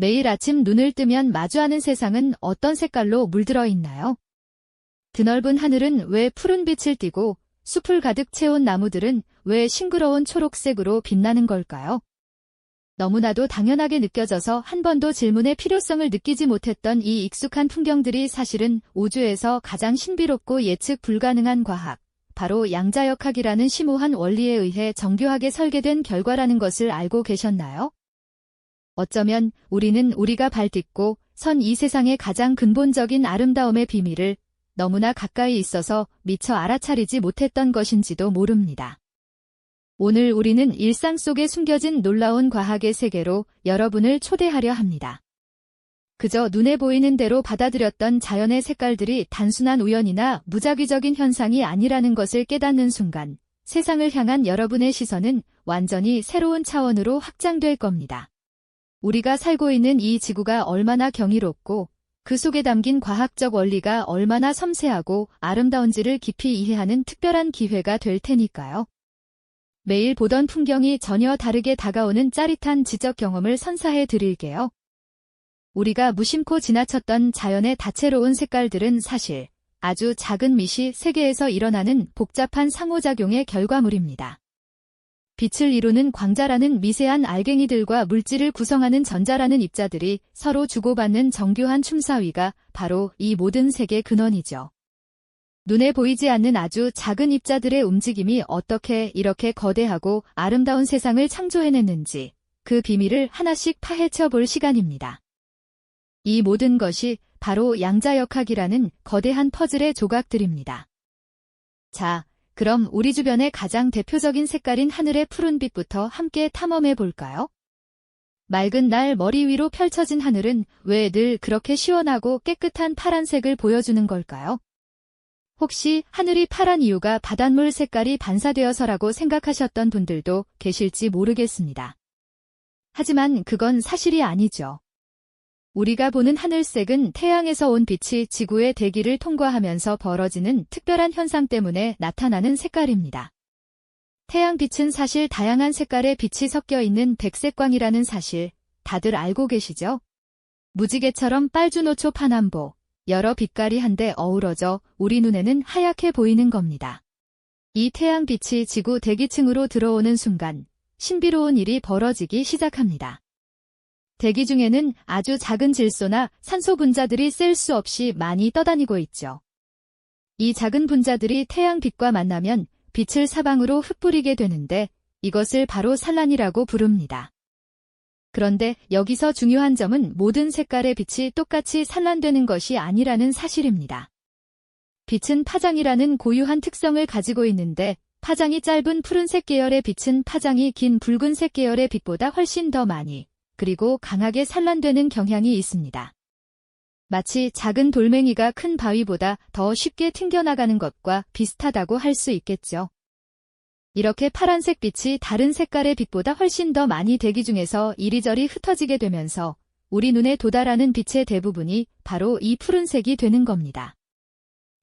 매일 아침 눈을 뜨면 마주하는 세상은 어떤 색깔로 물들어 있나요? 드넓은 하늘은 왜 푸른 빛을 띠고 숲을 가득 채운 나무들은 왜 싱그러운 초록색으로 빛나는 걸까요? 너무나도 당연하게 느껴져서 한 번도 질문의 필요성을 느끼지 못했던 이 익숙한 풍경들이 사실은 우주에서 가장 신비롭고 예측 불가능한 과학, 바로 양자역학이라는 심오한 원리에 의해 정교하게 설계된 결과라는 것을 알고 계셨나요? 어쩌면 우리는 우리가 발딛고 선 이 세상의 가장 근본적인 아름다움의 비밀을 너무나 가까이 있어서 미처 알아차리지 못했던 것인지도 모릅니다. 오늘 우리는 일상 속에 숨겨진 놀라운 과학의 세계로 여러분을 초대하려 합니다. 그저 눈에 보이는 대로 받아들였던 자연의 색깔들이 단순한 우연이나 무작위적인 현상이 아니라는 것을 깨닫는 순간, 세상을 향한 여러분의 시선은 완전히 새로운 차원으로 확장될 겁니다. 우리가 살고 있는 이 지구가 얼마나 경이롭고 그 속에 담긴 과학적 원리가 얼마나 섬세하고 아름다운지를 깊이 이해하는 특별한 기회가 될 테니까요. 매일 보던 풍경이 전혀 다르게 다가오는 짜릿한 지적 경험을 선사해 드릴게요. 우리가 무심코 지나쳤던 자연의 다채로운 색깔들은 사실 아주 작은 미시 세계에서 일어나는 복잡한 상호작용의 결과물입니다. 빛을 이루는 광자라는 미세한 알갱이들과 물질을 구성하는 전자라는 입자들이 서로 주고받는 정교한 춤사위가 바로 이 모든 색의 근원이죠. 눈에 보이지 않는 아주 작은 입자들의 움직임이 어떻게 이렇게 거대하고 아름다운 세상을 창조해냈는지 그 비밀을 하나씩 파헤쳐 볼 시간입니다. 이 모든 것이 바로 양자역학이라는 거대한 퍼즐의 조각들입니다. 자, 그럼 우리 주변의 가장 대표적인 색깔인 하늘의 푸른빛부터 함께 탐험해 볼까요? 맑은 날 머리 위로 펼쳐진 하늘은 왜 늘 그렇게 시원하고 깨끗한 파란색을 보여주는 걸까요? 혹시 하늘이 파란 이유가 바닷물 색깔이 반사되어서라고 생각하셨던 분들도 계실지 모르겠습니다. 하지만 그건 사실이 아니죠. 우리가 보는 하늘색은 태양에서 온 빛이 지구의 대기를 통과하면서 벌어지는 특별한 현상 때문에 나타나는 색깔입니다. 태양빛은 사실 다양한 색깔의 빛이 섞여 있는 백색광이라는 사실 다들 알고 계시죠? 무지개처럼 빨주노초 파남보, 여러 빛깔이 한데 어우러져 우리 눈에는 하얗게 보이는 겁니다. 이 태양빛이 지구 대기층으로 들어오는 순간 신비로운 일이 벌어지기 시작합니다. 대기 중에는 아주 작은 질소나 산소 분자들이 셀 수 없이 많이 떠다니고 있죠. 이 작은 분자들이 태양빛과 만나면 빛을 사방으로 흩뿌리게 되는데 이것을 바로 산란이라고 부릅니다. 그런데 여기서 중요한 점은 모든 색깔의 빛이 똑같이 산란되는 것이 아니라는 사실입니다. 빛은 파장이라는 고유한 특성을 가지고 있는데 파장이 짧은 푸른색 계열의 빛은 파장이 긴 붉은색 계열의 빛보다 훨씬 더 많이 그리고 강하게 산란되는 경향이 있습니다. 마치 작은 돌멩이가 큰 바위보다 더 쉽게 튕겨나가는 것과 비슷하다고 할 수 있겠죠. 이렇게 파란색 빛이 다른 색깔의 빛보다 훨씬 더 많이 대기 중에서 이리저리 흩어지게 되면서 우리 눈에 도달하는 빛의 대부분이 바로 이 푸른색이 되는 겁니다.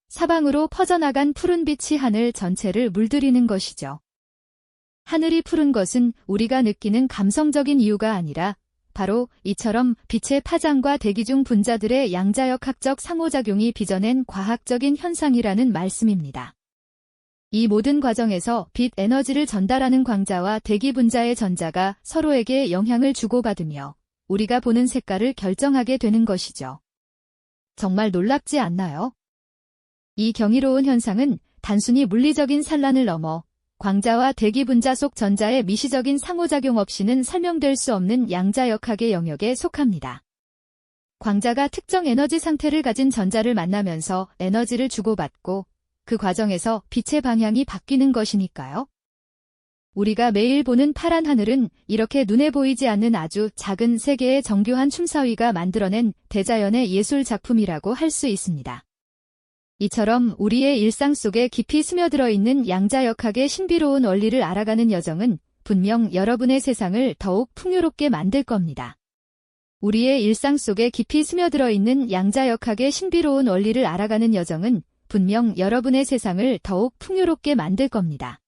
사방으로 퍼져나간 푸른빛이 하늘 전체를 물들이는 것이죠. 하늘이 푸른 것은 우리가 느끼는 감성적인 이유가 아니라 바로 이처럼 빛의 파장과 대기 중 분자들의 양자역학적 상호작용이 빚어낸 과학적인 현상이라는 말씀입니다. 이 모든 과정에서 빛 에너지를 전달하는 광자와 대기 분자의 전자가 서로에게 영향을 주고받으며 우리가 보는 색깔을 결정하게 되는 것이죠. 정말 놀랍지 않나요? 이 경이로운 현상은 단순히 물리적인 산란을 넘어 광자와 대기 분자 속 전자의 미시적인 상호작용 없이는 설명될 수 없는 양자역학의 영역에 속합니다. 광자가 특정 에너지 상태를 가진 전자를 만나면서 에너지를 주고받고 그 과정에서 빛의 방향이 바뀌는 것이니까요. 우리가 매일 보는 파란 하늘은 이렇게 눈에 보이지 않는 아주 작은 세계의 정교한 춤사위가 만들어낸 대자연의 예술 작품이라고 할 수 있습니다. 이처럼 우리의 일상 속에 깊이 스며들어 있는 양자역학의 신비로운 원리를 알아가는 여정은 분명 여러분의 세상을 더욱 풍요롭게 만들 겁니다. 우리의 일상 속에 깊이 스며들어 있는 양자역학의 신비로운 원리를 알아가는 여정은 분명 여러분의 세상을 더욱 풍요롭게 만들 겁니다.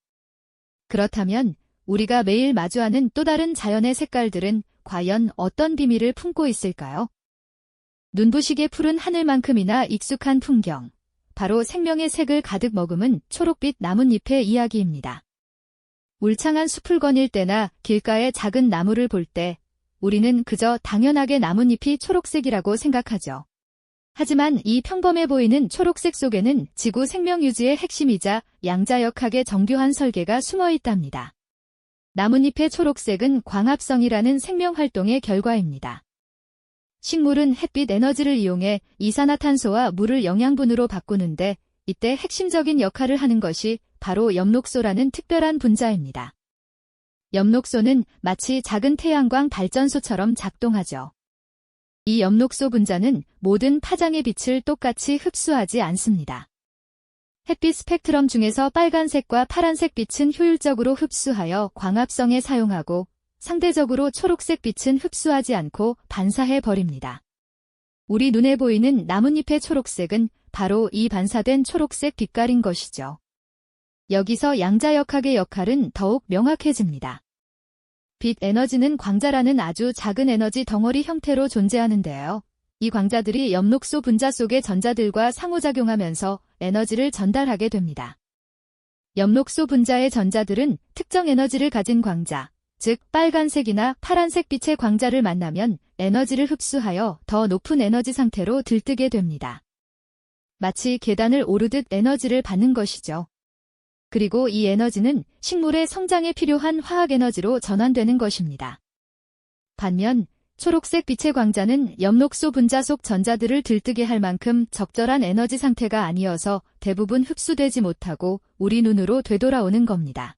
그렇다면 우리가 매일 마주하는 또 다른 자연의 색깔들은 과연 어떤 비밀을 품고 있을까요? 눈부시게 푸른 하늘만큼이나 익숙한 풍경, 바로 생명의 색을 가득 머금은 초록빛 나뭇잎의 이야기입니다. 울창한 숲을 거닐 때나 길가의 작은 나무를 볼 때 우리는 그저 당연하게 나뭇잎이 초록색이라고 생각하죠. 하지만 이 평범해 보이는 초록색 속에는 지구 생명 유지의 핵심이자 양자역학의 정교한 설계가 숨어 있답니다. 나뭇잎의 초록색은 광합성이라는 생명활동의 결과입니다. 식물은 햇빛 에너지를 이용해 이산화탄소와 물을 영양분으로 바꾸는데 이때 핵심적인 역할을 하는 것이 바로 엽록소라는 특별한 분자입니다. 엽록소는 마치 작은 태양광 발전소처럼 작동하죠. 이 엽록소 분자는 모든 파장의 빛을 똑같이 흡수하지 않습니다. 햇빛 스펙트럼 중에서 빨간색과 파란색 빛은 효율적으로 흡수하여 광합성에 사용하고 상대적으로 초록색 빛은 흡수하지 않고 반사해 버립니다. 우리 눈에 보이는 나뭇잎의 초록색은 바로 이 반사된 초록색 빛깔인 것이죠. 여기서 양자역학의 역할은 더욱 명확해집니다. 빛 에너지는 광자라는 아주 작은 에너지 덩어리 형태로 존재하는데요. 이 광자들이 엽록소 분자 속의 전자들과 상호작용하면서 에너지를 전달하게 됩니다. 엽록소 분자의 전자들은 특정 에너지를 가진 광자, 즉 빨간색이나 파란색 빛의 광자를 만나면 에너지를 흡수하여 더 높은 에너지 상태로 들뜨게 됩니다. 마치 계단을 오르듯 에너지를 받는 것이죠. 그리고 이 에너지는 식물의 성장에 필요한 화학 에너지로 전환되는 것입니다. 반면 초록색 빛의 광자는 엽록소 분자 속 전자들을 들뜨게 할 만큼 적절한 에너지 상태가 아니어서 대부분 흡수되지 못하고 우리 눈으로 되돌아오는 겁니다.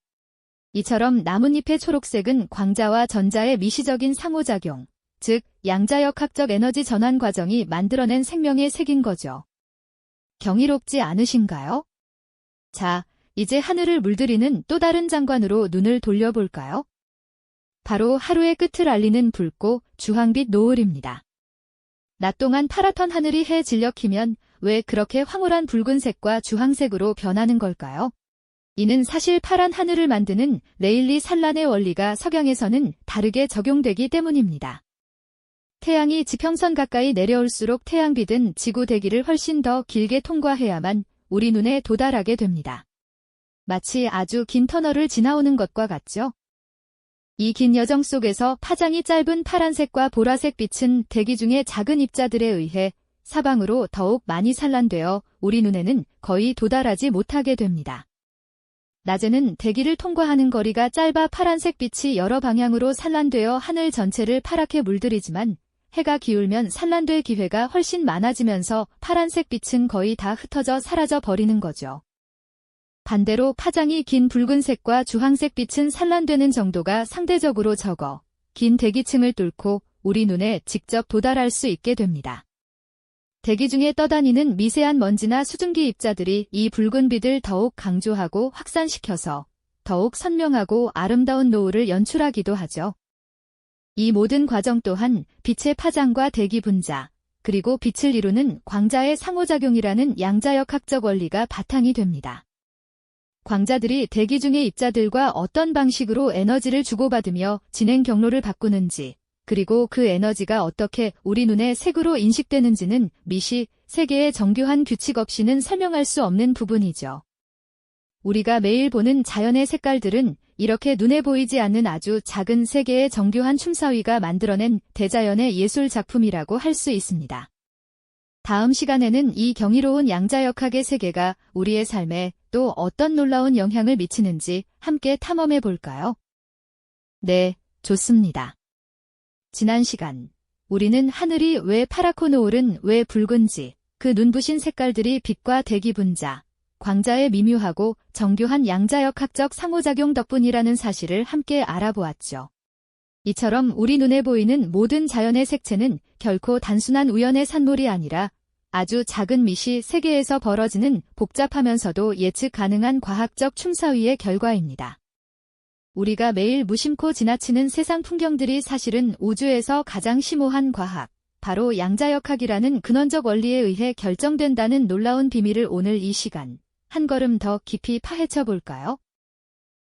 이처럼 나뭇잎의 초록색은 광자와 전자의 미시적인 상호작용, 즉 양자역학적 에너지 전환 과정이 만들어낸 생명의 색인 거죠. 경이롭지 않으신가요? 자, 이제 하늘을 물들이는 또 다른 장관으로 눈을 돌려볼까요? 바로 하루의 끝을 알리는 붉고 주황빛 노을입니다. 낮 동안 파랗던 하늘이 해 진력히면 왜 그렇게 황홀한 붉은색과 주황색으로 변하는 걸까요? 이는 사실 파란 하늘을 만드는 레일리 산란의 원리가 석양에서는 다르게 적용되기 때문입니다. 태양이 지평선 가까이 내려올수록 태양빛은 지구 대기를 훨씬 더 길게 통과해야만 우리 눈에 도달하게 됩니다. 마치 아주 긴 터널을 지나오는 것과 같죠? 이 긴 여정 속에서 파장이 짧은 파란색과 보라색 빛은 대기 중의 작은 입자들에 의해 사방으로 더욱 많이 산란되어 우리 눈에는 거의 도달하지 못하게 됩니다. 낮에는 대기를 통과하는 거리가 짧아 파란색 빛이 여러 방향으로 산란되어 하늘 전체를 파랗게 물들이지만 해가 기울면 산란될 기회가 훨씬 많아지면서 파란색 빛은 거의 다 흩어져 사라져 버리는 거죠. 반대로 파장이 긴 붉은색과 주황색 빛은 산란되는 정도가 상대적으로 적어 긴 대기층을 뚫고 우리 눈에 직접 도달할 수 있게 됩니다. 대기 중에 떠다니는 미세한 먼지나 수증기 입자들이 이 붉은 빛을 더욱 강조하고 확산시켜서 더욱 선명하고 아름다운 노을을 연출하기도 하죠. 이 모든 과정 또한 빛의 파장과 대기 분자, 그리고 빛을 이루는 광자의 상호작용이라는 양자역학적 원리가 바탕이 됩니다. 광자들이 대기 중의 입자들과 어떤 방식으로 에너지를 주고받으며 진행 경로를 바꾸는지, 그리고 그 에너지가 어떻게 우리 눈의 색으로 인식되는지는 미시, 세계의 정교한 규칙 없이는 설명할 수 없는 부분이죠. 우리가 매일 보는 자연의 색깔들은 이렇게 눈에 보이지 않는 아주 작은 세계의 정교한 춤사위가 만들어낸 대자연의 예술 작품이라고 할 수 있습니다. 다음 시간에는 이 경이로운 양자역학의 세계가 우리의 삶에 또 어떤 놀라운 영향을 미치는지 함께 탐험해 볼까요? 네, 좋습니다. 지난 시간, 우리는 하늘이 왜 파랗고 노을은 왜 붉은지, 그 눈부신 색깔들이 빛과 대기 분자, 광자의 미묘하고 정교한 양자역학적 상호작용 덕분이라는 사실을 함께 알아보았죠. 이처럼 우리 눈에 보이는 모든 자연의 색채는 결코 단순한 우연의 산물이 아니라 아주 작은 미시 세계에서 벌어지는 복잡하면서도 예측 가능한 과학적 춤사위의 결과입니다. 우리가 매일 무심코 지나치는 세상 풍경들이 사실은 우주에서 가장 심오한 과학, 바로 양자역학이라는 근원적 원리에 의해 결정된다는 놀라운 비밀을 오늘 이 시간, 한 걸음 더 깊이 파헤쳐 볼까요?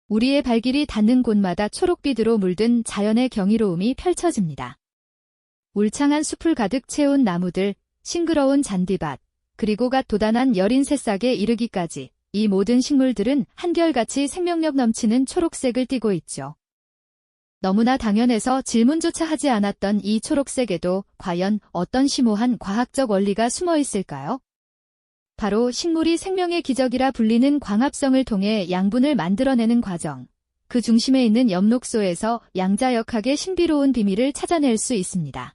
우리의 발길이 닿는 곳마다 초록빛으로 물든 자연의 경이로움이 펼쳐집니다. 울창한 숲을 가득 채운 나무들, 싱그러운 잔디밭, 그리고 갓 돋아난 여린 새싹에 이르기까지 이 모든 식물들은 한결같이 생명력 넘치는 초록색을 띠고 있죠. 너무나 당연해서 질문조차 하지 않았던 이 초록색에도 과연 어떤 심오한 과학적 원리가 숨어 있을까요? 바로 식물이 생명의 기적이라 불리는 광합성을 통해 양분을 만들어내는 과정, 그 중심에 있는 엽록소에서 양자역학의 신비로운 비밀을 찾아낼 수 있습니다.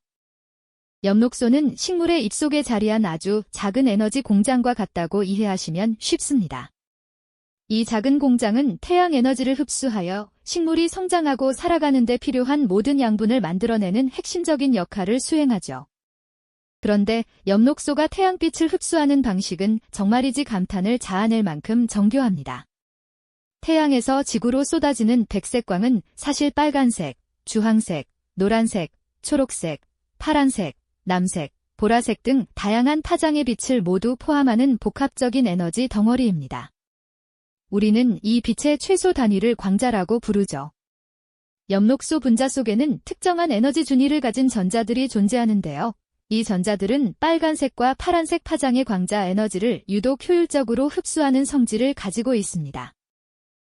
엽록소는 식물의 잎속에 자리한 아주 작은 에너지 공장과 같다고 이해하시면 쉽습니다. 이 작은 공장은 태양 에너지를 흡수하여 식물이 성장하고 살아가는 데 필요한 모든 양분을 만들어내는 핵심적인 역할을 수행하죠. 그런데 엽록소가 태양빛을 흡수하는 방식은 정말이지 감탄을 자아낼 만큼 정교합니다. 태양에서 지구로 쏟아지는 백색광은 사실 빨간색, 주황색, 노란색, 초록색, 파란색, 남색, 보라색 등 다양한 파장의 빛을 모두 포함하는 복합적인 에너지 덩어리입니다. 우리는 이 빛의 최소 단위를 광자라고 부르죠. 엽록소 분자 속에는 특정한 에너지 준위를 가진 전자들이 존재하는데요. 이 전자들은 빨간색과 파란색 파장의 광자 에너지를 유독 효율적으로 흡수하는 성질을 가지고 있습니다.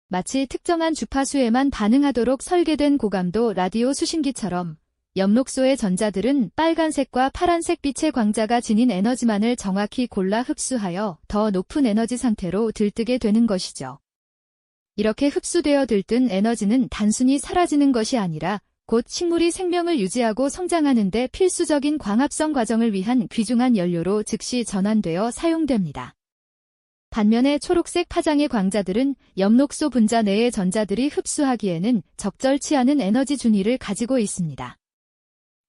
마치 특정한 주파수에만 반응하도록 설계된 고감도 라디오 수신기처럼 엽록소의 전자들은 빨간색과 파란색 빛의 광자가 지닌 에너지만을 정확히 골라 흡수하여 더 높은 에너지 상태로 들뜨게 되는 것이죠. 이렇게 흡수되어 들뜬 에너지는 단순히 사라지는 것이 아니라 곧 식물이 생명을 유지하고 성장하는 데 필수적인 광합성 과정을 위한 귀중한 연료로 즉시 전환되어 사용됩니다. 반면에 초록색 파장의 광자들은 엽록소 분자 내의 전자들이 흡수하기에는 적절치 않은 에너지 준위를 가지고 있습니다.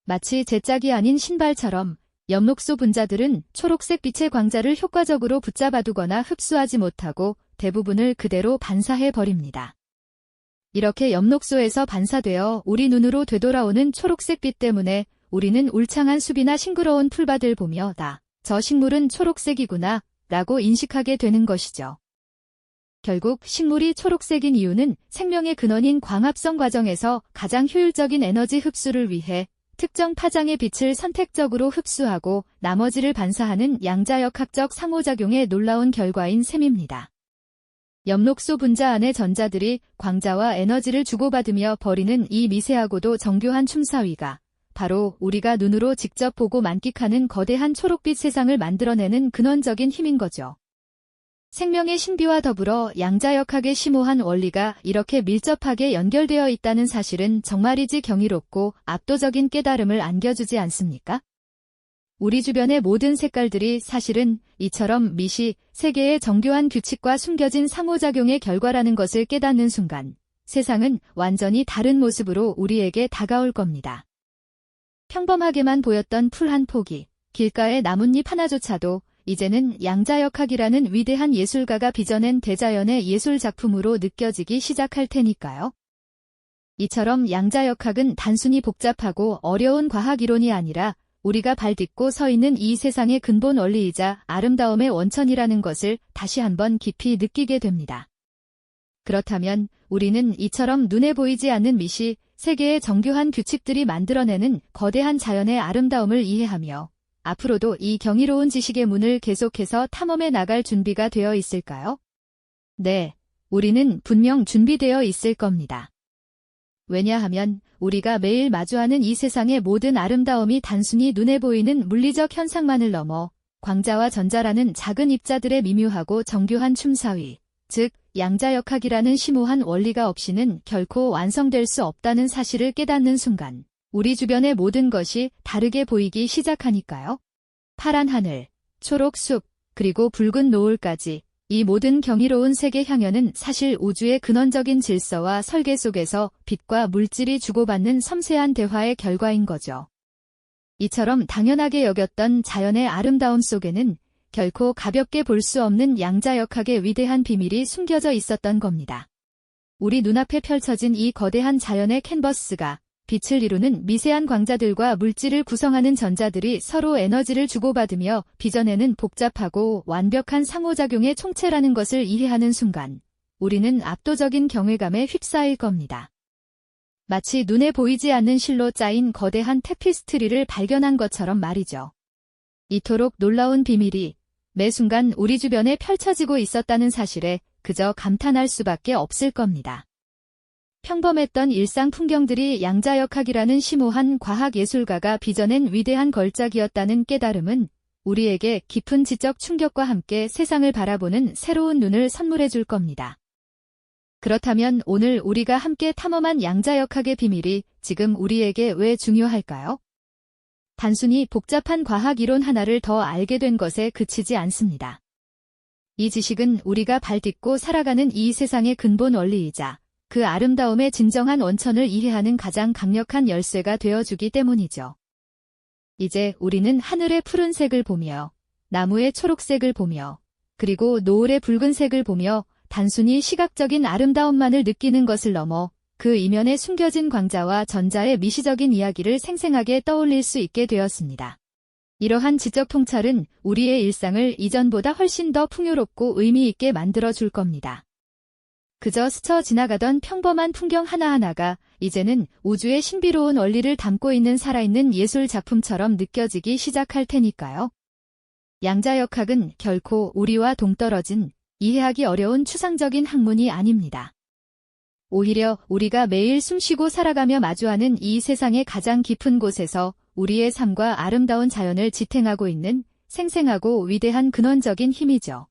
마치 제짝이 아닌 신발처럼 엽록소 분자들은 초록색 빛의 광자를 효과적으로 붙잡아두거나 흡수하지 못하고 대부분을 그대로 반사해버립니다. 이렇게 엽록소에서 반사되어 우리 눈으로 되돌아오는 초록색 빛 때문에 우리는 울창한 숲이나 싱그러운 풀밭을 보며 저 식물은 초록색이구나 라고 인식하게 되는 것이죠. 결국 식물이 초록색인 이유는 생명의 근원인 광합성 과정에서 가장 효율적인 에너지 흡수를 위해 특정 파장의 빛을 선택적으로 흡수하고 나머지를 반사하는 양자역학적 상호작용의 놀라운 결과인 셈입니다. 엽록소 분자 안의 전자들이 광자와 에너지를 주고받으며 벌이는 이 미세하고도 정교한 춤사위가 바로 우리가 눈으로 직접 보고 만끽하는 거대한 초록빛 세상을 만들어내는 근원적인 힘인 거죠. 생명의 신비와 더불어 양자역학의 심오한 원리가 이렇게 밀접하게 연결되어 있다는 사실은 정말이지 경이롭고 압도적인 깨달음을 안겨주지 않습니까? 우리 주변의 모든 색깔들이 사실은 이처럼 세계의 정교한 규칙과 숨겨진 상호작용의 결과라는 것을 깨닫는 순간 세상은 완전히 다른 모습으로 우리에게 다가올 겁니다. 평범하게만 보였던 풀 한 포기, 길가의 나뭇잎 하나조차도 이제는 양자역학이라는 위대한 예술가가 빚어낸 대자연의 예술 작품으로 느껴지기 시작할 테니까요. 이처럼 양자역학은 단순히 복잡하고 어려운 과학 이론이 아니라 우리가 발딛고 서 있는 이 세상의 근본 원리이자 아름다움의 원천이라는 것을 다시 한번 깊이 느끼게 됩니다. 그렇다면 우리는 이처럼 눈에 보이지 않는 세계의 정교한 규칙들이 만들어내는 거대한 자연의 아름다움을 이해하며 앞으로도 이 경이로운 지식의 문을 계속해서 탐험해 나갈 준비가 되어 있을까요? 네, 우리는 분명 준비되어 있을 겁니다. 왜냐하면 우리가 매일 마주하는 이 세상의 모든 아름다움이 단순히 눈에 보이는 물리적 현상만을 넘어 광자와 전자라는 작은 입자들의 미묘하고 정교한 춤사위, 즉 양자역학이라는 심오한 원리가 없이는 결코 완성될 수 없다는 사실을 깨닫는 순간 우리 주변의 모든 것이 다르게 보이기 시작하니까요. 파란 하늘, 초록 숲, 그리고 붉은 노을까지 이 모든 경이로운 세계 향연은 사실 우주의 근원적인 질서와 설계 속에서 빛과 물질이 주고받는 섬세한 대화의 결과인 거죠. 이처럼 당연하게 여겼던 자연의 아름다움 속에는 결코 가볍게 볼 수 없는 양자역학의 위대한 비밀이 숨겨져 있었던 겁니다. 우리 눈앞에 펼쳐진 이 거대한 자연의 캔버스가 빛을 이루는 미세한 광자들과 물질을 구성하는 전자들이 서로 에너지를 주고받으며 빚어내는 복잡하고 완벽한 상호작용의 총체라는 것을 이해하는 순간 우리는 압도적인 경외감에 휩싸일 겁니다. 마치 눈에 보이지 않는 실로 짜인 거대한 테피스트리를 발견한 것처럼 말이죠. 이토록 놀라운 비밀이 매 순간 우리 주변에 펼쳐지고 있었다는 사실에 그저 감탄할 수밖에 없을 겁니다. 평범했던 일상 풍경들이 양자역학이라는 심오한 과학예술가가 빚어낸 위대한 걸작이었다는 깨달음은 우리에게 깊은 지적 충격과 함께 세상을 바라보는 새로운 눈을 선물해 줄 겁니다. 그렇다면 오늘 우리가 함께 탐험한 양자역학의 비밀이 지금 우리에게 왜 중요할까요? 단순히 복잡한 과학 이론 하나를 더 알게 된 것에 그치지 않습니다. 이 지식은 우리가 발딛고 살아가는 이 세상의 근본 원리이자 그 아름다움의 진정한 원천을 이해하는 가장 강력한 열쇠가 되어주기 때문이죠. 이제 우리는 하늘의 푸른색을 보며 나무의 초록색을 보며 그리고 노을의 붉은색을 보며 단순히 시각적인 아름다움만을 느끼는 것을 넘어 그 이면에 숨겨진 광자와 전자의 미시적인 이야기를 생생하게 떠올릴 수 있게 되었습니다. 이러한 지적 통찰은 우리의 일상을 이전보다 훨씬 더 풍요롭고 의미 있게 만들어 줄 겁니다. 그저 스쳐 지나가던 평범한 풍경 하나하나가 이제는 우주의 신비로운 원리를 담고 있는 살아있는 예술 작품처럼 느껴지기 시작할 테니까요. 양자역학은 결코 우리와 동떨어진 이해하기 어려운 추상적인 학문이 아닙니다. 오히려 우리가 매일 숨쉬고 살아가며 마주하는 이 세상의 가장 깊은 곳에서 우리의 삶과 아름다운 자연을 지탱하고 있는 생생하고 위대한 근원적인 힘이죠.